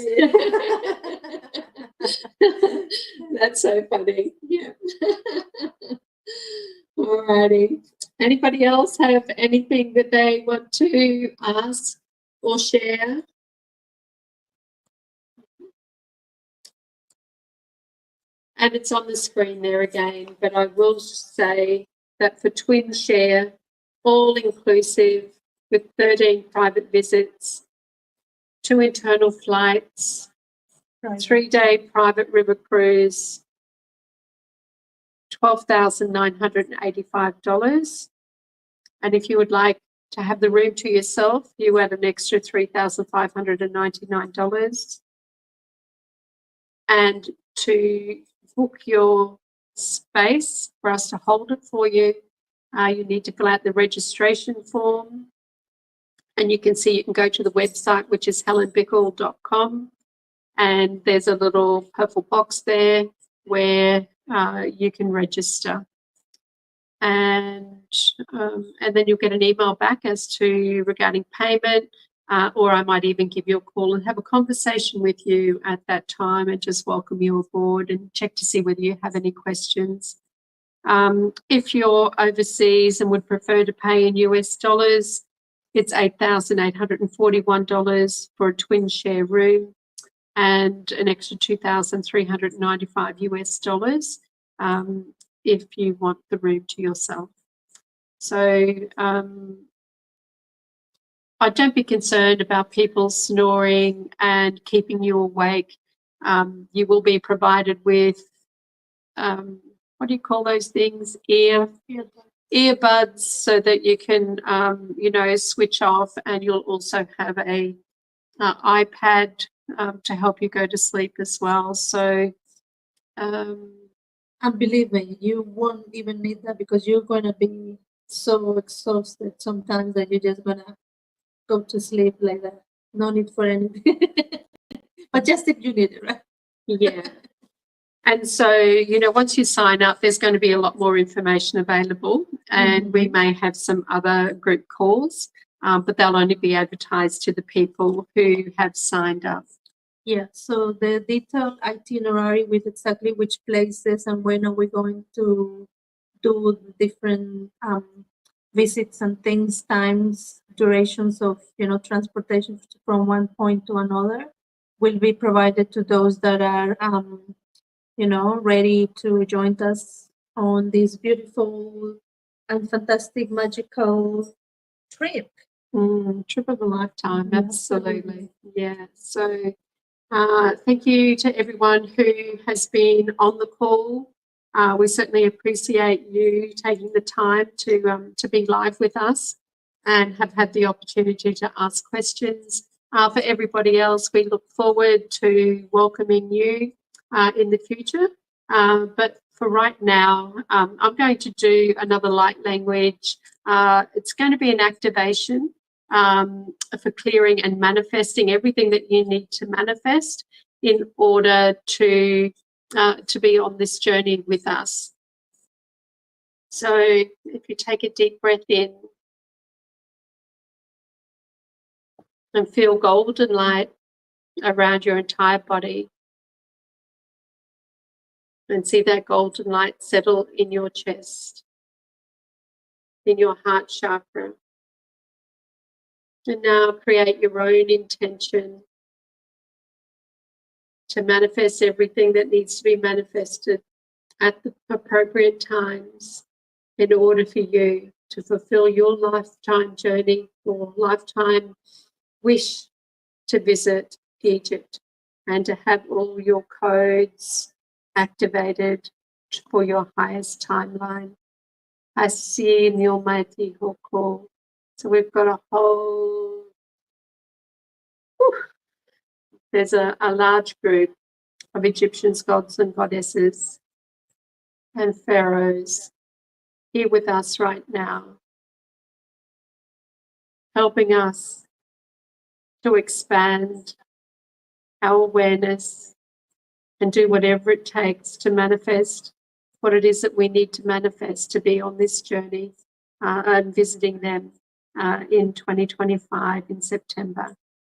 That's so funny. Yeah. Alrighty. Anybody else have anything that they want to ask or share? And it's on the screen there again, but I will say that for twin share, all inclusive with 13 private visits, 2 internal flights, 3-day private river cruise, $12,985. And if you would like to have the room to yourself, you add an extra $3,599. And to book your space for us to hold it for you, you need to fill out the registration form. And you can see, you can go to the website, which is helenbickle.com. And there's a little purple box there where you can register. and then you'll get an email back as to regarding payment, or I might even give you a call and have a conversation with you at that time and just welcome you aboard and check to see whether you have any questions. If you're overseas and would prefer to pay in US dollars, it's $8,841 for a twin share room and an extra $2,395 US dollars if you want the room to yourself. So I don't be concerned about people snoring and keeping you awake. You will be provided with what do you call those things? Earbuds, so that you can, switch off, and you'll also have a iPad to help you go to sleep as well. So, and believe me, you won't even need that because you're gonna be so exhausted sometimes that you're just gonna go to sleep like that. No need for anything. But just if you need it, right? Yeah. And so, once you sign up, there's going to be a lot more information available, and we may have some other group calls, but they'll only be advertised to the people who have signed up. Yeah, so the detailed itinerary with exactly which places and when are we going to do different visits and things, times, durations of, transportation from one point to another will be provided to those that are ready to join us on this beautiful and fantastic, magical trip. Trip of a lifetime, absolutely. Yeah. So thank you to everyone who has been on the call. We certainly appreciate you taking the time to be live with us and have had the opportunity to ask questions. For everybody else, we look forward to welcoming you in the future. But for right now, I'm going to do another light language. It's going to be an activation for clearing and manifesting everything that you need to manifest in order to be on this journey with us. So if you take a deep breath in and feel golden light around your entire body, and see that golden light settle in your chest, in your heart chakra. And now create your own intention to manifest everything that needs to be manifested at the appropriate times in order for you to fulfill your lifetime journey or lifetime wish to visit Egypt and to have all your codes activated for your highest timeline. I see in the Almighty Hoko. So we've got a whole, there's a large group of Egyptian gods and goddesses and pharaohs here with us right now, helping us to expand our awareness and do whatever it takes to manifest what it is that we need to manifest to be on this journey and visiting them in 2025 in September.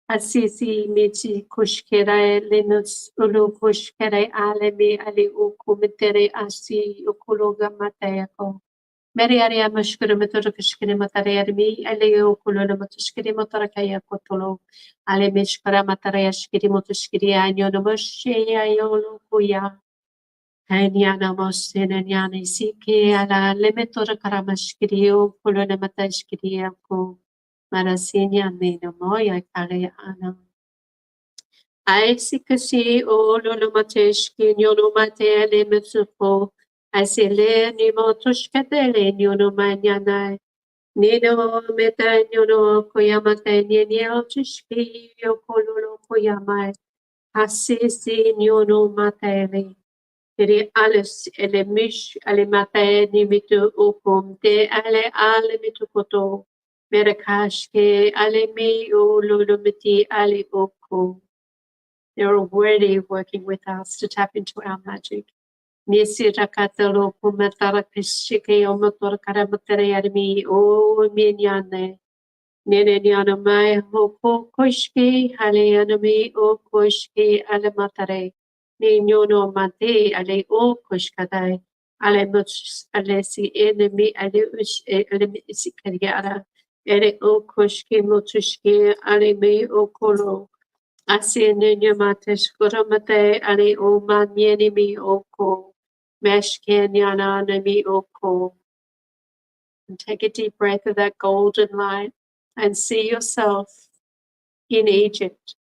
Asisi michi kushkere linus ulu kushkere alemi ali ukumitere asi ukuluga matayako. Meri aria mashkuru maturu kushkere matarayarmi ali ukuluna matushkere matarakaya kotolo. Ale mishkara matarayashkiri mutushkiri anyono mosheya yolo kuya. Hanyana mosenanyani siki ala lemetora karamashkiri ukuluna matashkiri ako. Marasinya nino moya kare ana. Aisikasi o lolomateshki nyonomate ale metsuko. Asile ni motushkatele nyono manyana. Nino meta nyono koyamate nyenyo tushki yokololo koyamai. Asisi nyono matele. Iri alles ele mish ale mate ni mitu ukum te ale mitu koto. Merakashke alemi ululumiti ali oko. They're already working with us to tap into our magic. Misi rakatalo kumatara kishike omotor karamatare armi o minyane. Nene nyana mai hoko koshki hale anami o koshki alamatare. Ni nyono mate ale o koshkadai. Ale much ale si enemy ale ush ale si kariara. Ere o koshki mutushki ale me o kolo. Asi nene matesh kuramate ale o manyeni mi oko. Meshkenyana nami oko. And take a deep breath of that golden light and see yourself in Egypt.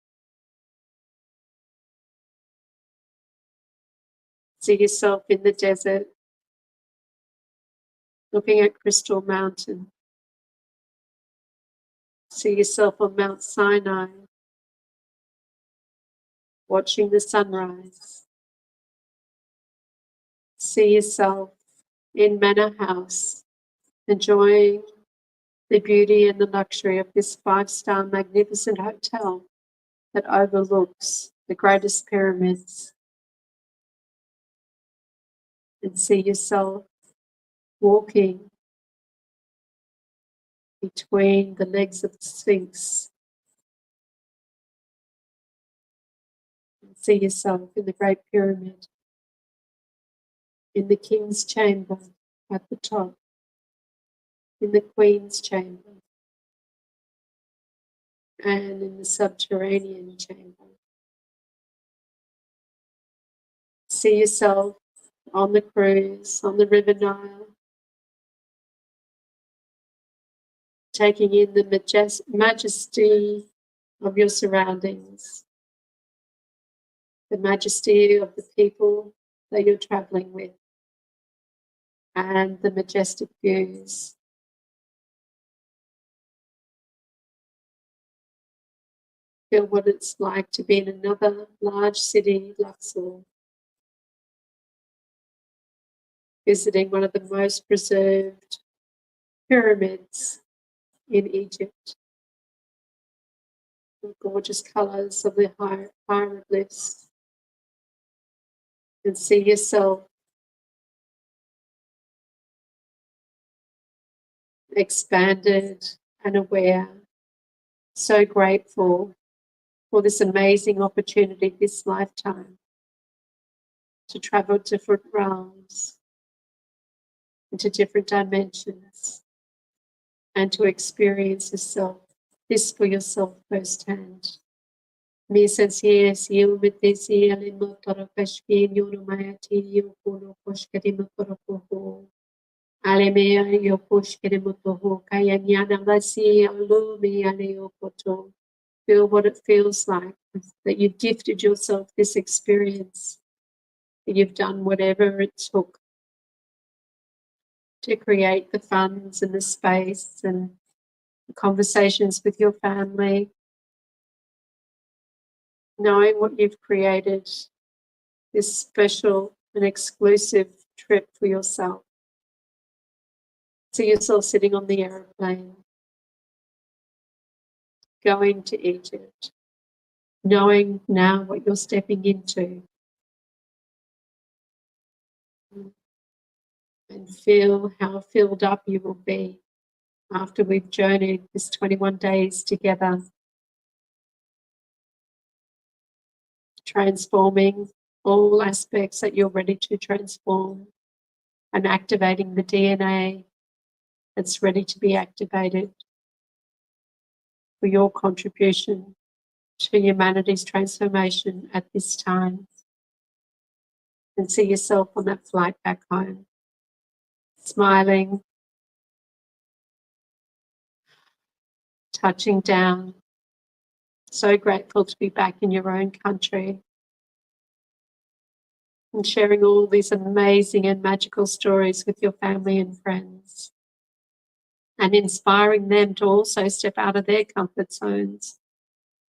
See yourself in the desert, looking at Crystal Mountain. See yourself on Mount Sinai, watching the sunrise. See yourself in Mena House, enjoying the beauty and the luxury of this 5-star magnificent hotel that overlooks the greatest pyramids. And see yourself walking between the legs of the Sphinx. And see yourself in the Great Pyramid, in the King's Chamber at the top, in the Queen's Chamber, and in the subterranean chamber. See yourself on the cruise, on the River Nile, taking in the majesty of your surroundings, the majesty of the people that you're traveling with, and the majestic views. Feel what it's like to be in another large city, Luxor, visiting one of the most preserved pyramids in Egypt. The gorgeous colors of the hieroglyphs, and see yourself expanded and aware, so grateful for this amazing opportunity this lifetime to travel different realms, into different dimensions, and to experience this for yourself firsthand. Missionthis ilmitisi alimotorokashi nyurumayati yokuno koshkari motorokoho. Alemea yokoshkari motoho kayanyana lasi alumi aleokoto. Feel what it feels like, that you've gifted yourself this experience, that you've done whatever it took to create the funds and the space and the conversations with your family, knowing what you've created, this special and exclusive trip for yourself. See yourself sitting on the aeroplane, going to Egypt, knowing now what you're stepping into, and feel how filled up you will be after we've journeyed this 21 days together, transforming all aspects that you're ready to transform and activating the DNA that's ready to be activated for your contribution to humanity's transformation at this time. And see yourself on that flight back home, smiling, touching down, so grateful to be back in your own country and sharing all these amazing and magical stories with your family and friends, and inspiring them to also step out of their comfort zones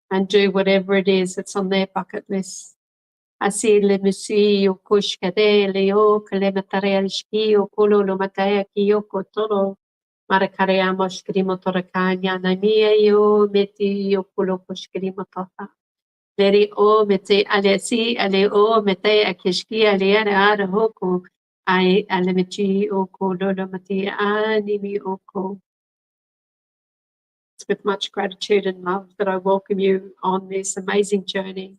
and do whatever it is that's on their bucket list. Así le musi o kushkade le o kale matare alshki o kolo lo mataya ki o kotoro marakarea moshkri motorakanya namia yo meti yo kolo kushkri motota. Leri o mete alesi ale o mete akishki ale ara hoko. I alemiti oko lolo mate animi oko. It's with much gratitude and love that I welcome you on this amazing journey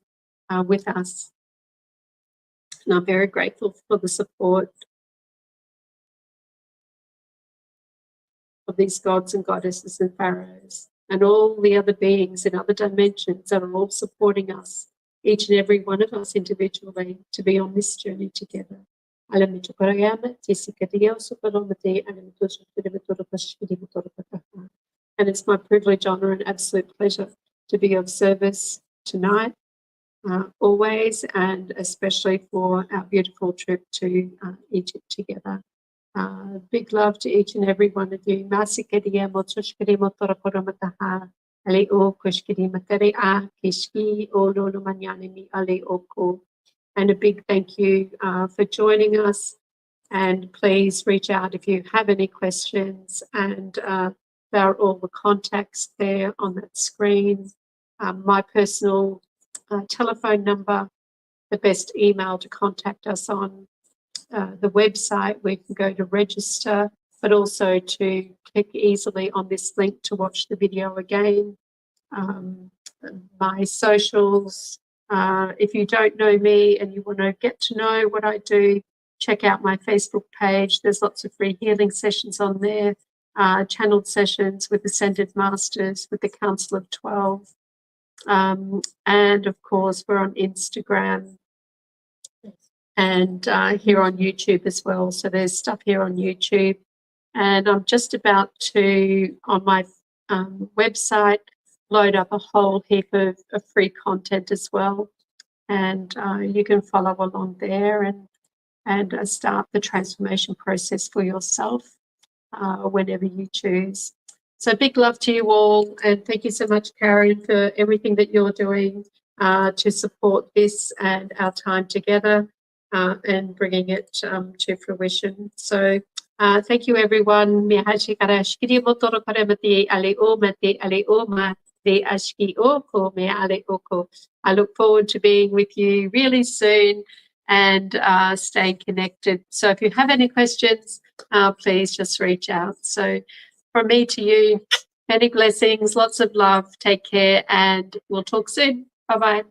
with us. And I'm very grateful for the support of these gods and goddesses and pharaohs and all the other beings in other dimensions that are all supporting us, each and every one of us individually, to be on this journey together. And it's my privilege, honor, and absolute pleasure to be of service tonight, always, and especially for our beautiful trip to Egypt together. Big love to each and every one of you. And a big thank you for joining us. And please reach out if you have any questions. And there are all the contacts there on that screen. My personal telephone number, the best email to contact us on, the website where you can go to register, but also to click easily on this link to watch the video again. My socials, if you don't know me and you want to get to know what I do, check out my Facebook page. There's lots of free healing sessions on there, channeled sessions with Ascended Masters, with the Council of 12. And of course, we're on Instagram and here on YouTube as well. So there's stuff here on YouTube. And I'm just about to, on my website, load up a whole heap of free content as well. And you can follow along there and start the transformation process for yourself whenever you choose. So big love to you all. And thank you so much, Karen, for everything that you're doing to support this and our time together. And bringing it to fruition. So thank you, everyone. I look forward to being with you really soon and staying connected. So if you have any questions, please just reach out. So from me to you, many blessings, lots of love. Take care, and we'll talk soon. Bye-bye.